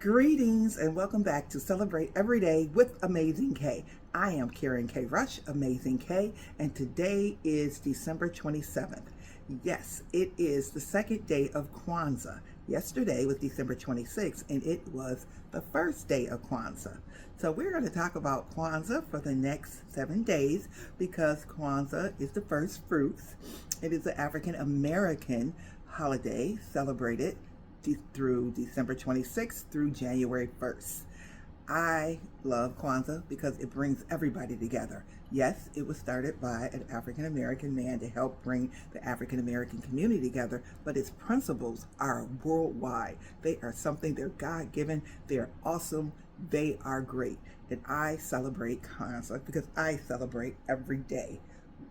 Greetings and welcome back to Celebrate Every Day with Amazing K. I am Karen K. Rush, Amazing K, and today is December 27th. Yes, it is the second day of Kwanzaa. Yesterday was December 26th, and it was the first day of Kwanzaa. So we're going to talk about Kwanzaa for the next 7 days because Kwanzaa is the first fruits. It is an African American holiday celebrated through December 26th through January 1st. I love Kwanzaa because it brings everybody together. Yes, it was started by an African American man to help bring the African American community together, but its principles are worldwide. They are something, they're God-given, they're awesome, they are great. And I celebrate Kwanzaa because I celebrate every day,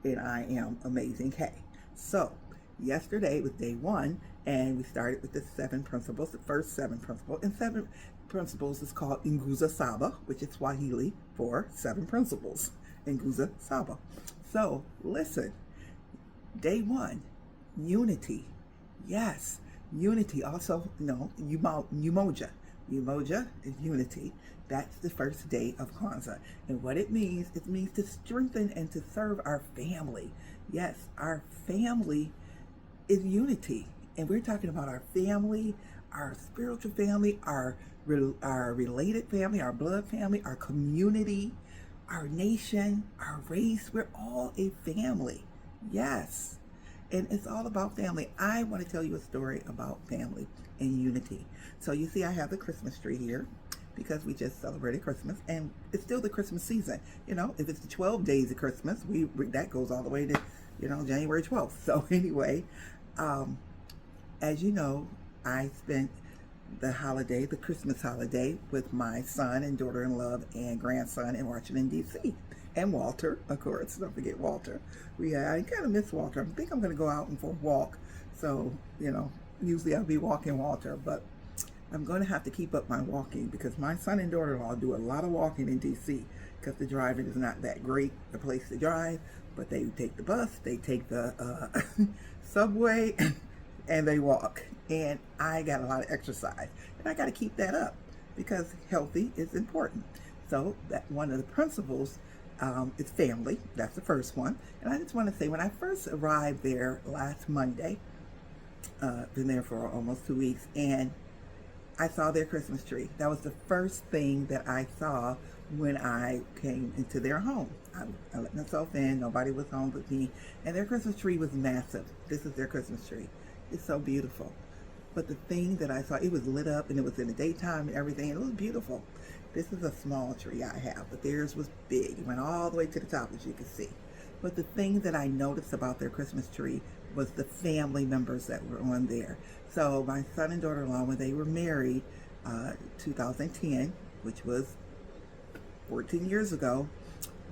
and I am Amazing K. So, yesterday was day one, and we started with the 7 principles, the first 7 principles. And 7 principles is called Nguzo Saba, which is Swahili for 7 principles. Nguzo Saba. So, listen, day one, unity. Yes, unity. Also, umoja. Umoja is unity. That's the first day of Kwanzaa. And what it means to strengthen and to serve our family. Yes, our family is unity, and we're talking about our family, our spiritual family, our related family, our blood family, our community, our nation, our race. We're all a family. Yes, and it's all about family. I want to tell you a story about family and unity. So you see, I have the Christmas tree here because we just celebrated Christmas, and it's still the Christmas season. You know, if it's the 12 days of Christmas, that goes all the way to January 12th. So anyway, as you know, I spent the Christmas holiday with my son and daughter-in-law and grandson in Washington, D.C. And Walter, of course, don't forget Walter. I kind of miss Walter. I think I'm going to go out for a walk. So, usually I'll be walking Walter, but I'm going to have to keep up my walking because my son and daughter-in-law do a lot of walking in D.C. because the driving is not that great, the place to drive, but they take the bus, they take the subway, and they walk. And I got a lot of exercise, and I got to keep that up because healthy is important. So that one of the principles is family. That's the first one. And I just want to say, when I first arrived there last Monday, been there for almost 2 weeks, and I saw their Christmas tree. That was the first thing that I saw when I came into their home. I let myself in, nobody was home but me, and their Christmas tree was massive. This is their Christmas tree. It's so beautiful. But the thing that I saw, it was lit up and it was in the daytime and everything, and it was beautiful. This is a small tree I have, but theirs was big. It went all the way to the top, as you can see. But the thing that I noticed about their Christmas tree was the family members that were on there. So my son and daughter-in-law, when they were married, 2010, which was 14 years ago,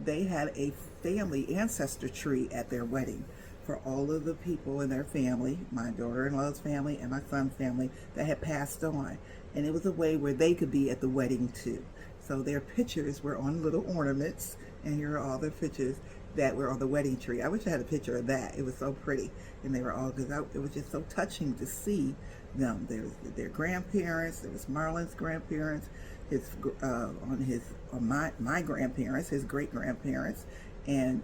they had a family ancestor tree at their wedding for all of the people in their family, my daughter-in-law's family and my son's family, that had passed on. And it was a way where they could be at the wedding too. So their pictures were on little ornaments, and here are all their pictures that were on the wedding tree. I wish I had a picture of that. It was so pretty, and they were all, because it was just so touching to see them. There was their grandparents. There was Marlon's grandparents, my grandparents, his great grandparents, and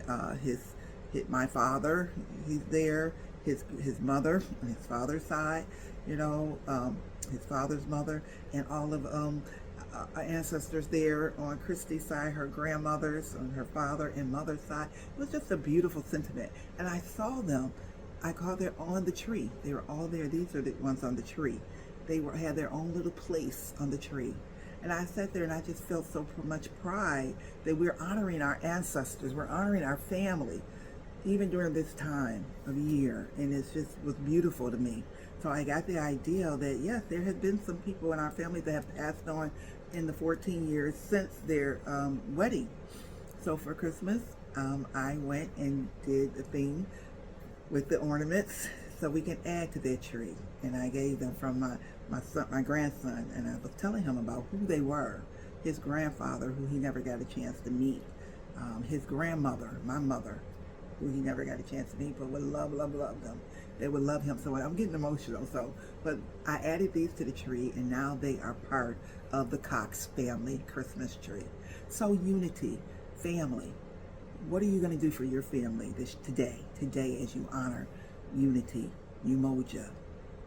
my father. He's there. His mother, on his father's side, his father's mother, and all of ancestors there on Christy's side, her grandmothers on her father and mother's side. It was just a beautiful sentiment. And I saw them, they're on the tree. They were all there. These are the ones on the tree. They had their own little place on the tree. And I sat there and I just felt so much pride that we're honoring our ancestors. We're honoring our family, even during this time of year. And it just was beautiful to me. So I got the idea that, yes, there have been some people in our family that have passed on in the 14 years since their wedding. So for Christmas, I went and did the thing with the ornaments so we can add to their tree. And I gave them from my grandson, and I was telling him about who they were. His grandfather, who he never got a chance to meet. His grandmother, my mother, who he never got a chance to meet, but would love them. that would love him so much. I'm getting emotional. So, but I added these to the tree, and now they are part of the Cox family Christmas tree. So unity, family. What are you going to do for your family today as you honor unity, Umoja?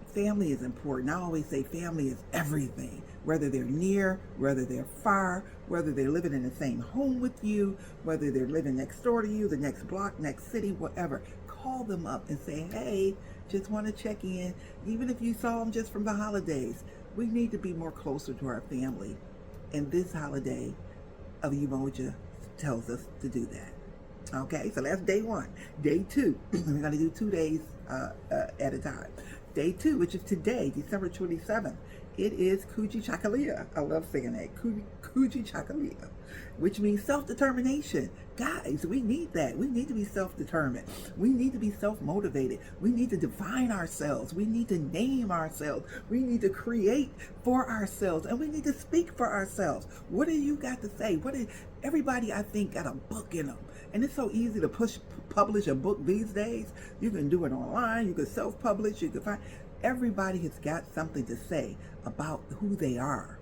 Family is important. I always say family is everything, whether they're near, whether they're far, whether they're living in the same home with you, whether they're living next door to you, the next block, next city, whatever. Call them up and say, hey, just want to check in. Even if you saw them just from the holidays, we need to be more closer to our family. And this holiday of Umoja tells us to do that. Okay, so that's day one. Day two, we're going to do 2 days at a time. Day two, which is today, December 27th, it is Kuji Chakalia. I love saying that, Kuji Chakalia, which means self-determination. Guys, we need that. We need to be self-determined. We need to be self-motivated. We need to define ourselves. We need to name ourselves. We need to create for ourselves. And we need to speak for ourselves. What do you got to say? Everybody, I think, got a book in them. And it's so easy to publish a book these days. You can do it online. You can self-publish. You can find. Everybody has got something to say about who they are.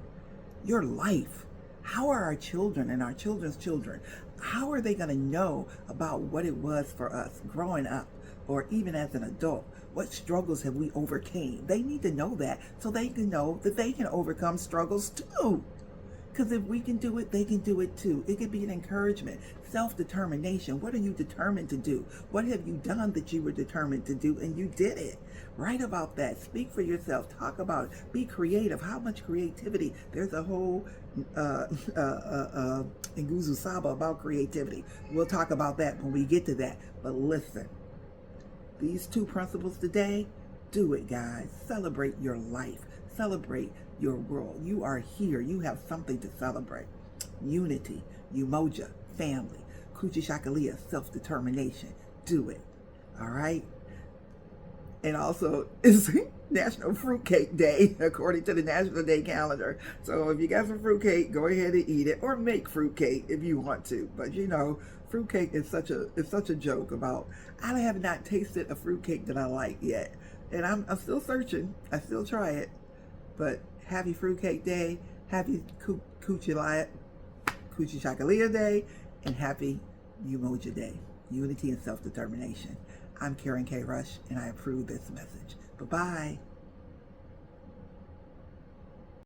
Your life. How are our children and our children's children? How are they going to know about what it was for us growing up or even as an adult? What struggles have we overcame? They need to know that so they can know that they can overcome struggles too. Because if we can do it, they can do it too. It could be an encouragement. Self-determination. What are you determined to do? What have you done that you were determined to do and you did it? Write about that. Speak for yourself. Talk about it. Be creative. How much creativity? There's a whole Nguzo Saba about creativity. We'll talk about that when we get to that. But listen, these 2 principles today, do it, guys. Celebrate your life. Celebrate your world. You are here. You have something to celebrate. Unity, Umoja, family, Kuji Shakalia, self-determination. Do it. All right? And also, it's National Fruitcake Day, according to the National Day calendar. So if you got some fruitcake, go ahead and eat it, or make fruitcake if you want to. But you know, fruitcake is such a joke about. I have not tasted a fruitcake that I like yet, and I'm still searching. I still try it. But happy Fruitcake Day, happy Kuchi Chakalia Day, and happy Umoja Day, Unity and Self-Determination. I'm Karen K. Rush, and I approve this message. Bye-bye.